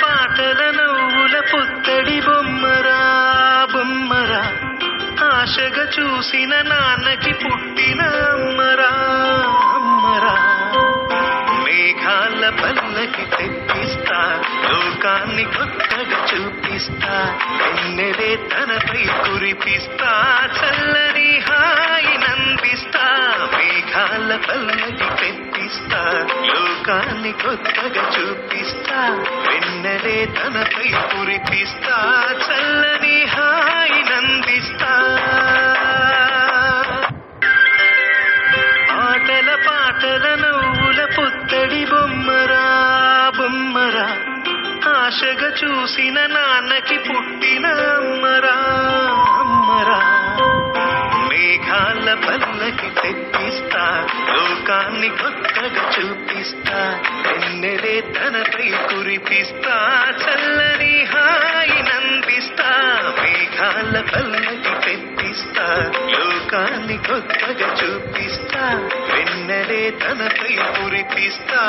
పాటల నవ్వుల పుత్తడి బొమ్మరా బొమ్మరా, ఆశగా చూసిన నాన్నకి పుట్టిన అమ్మరా అమ్మరా. మేఘాల పల్లకి తెప్పిస్తా, లోకాన్ని కొత్తగా చూపిస్తా, వెన్నెలే తనపై కురిపిస్తా, చల్లని హాయి నందిస్తా. మేఘాల పల్లకి తెప్పిస్తా, లోకాన్ని కొత్తగా చూపిస్తా, వెన్నెలే తనపై కురిపిస్తా, చల్లని హాయి నందిస్తా. ఆటల పాటల నవ్వుల పుత్తడి బొమ్మరా బొమ్మరా, ఆశగా చూసిన నాన్నకి పుట్టిన అమ్మరా అమ్మరా. మేఘాల పల్లకి తెప్పిస్తా, లోకాన్ని కొత్తగా చూపిస్తా, వెన్నెలే తనపై కురిపిస్తా, చల్లని హాయి నందిస్తా. మేఘాల పల్లకి తెప్పిస్తా, లోకాన్ని కొత్తగా చూపిస్తా, వెన్నెలే తనపై కురిపిస్తా,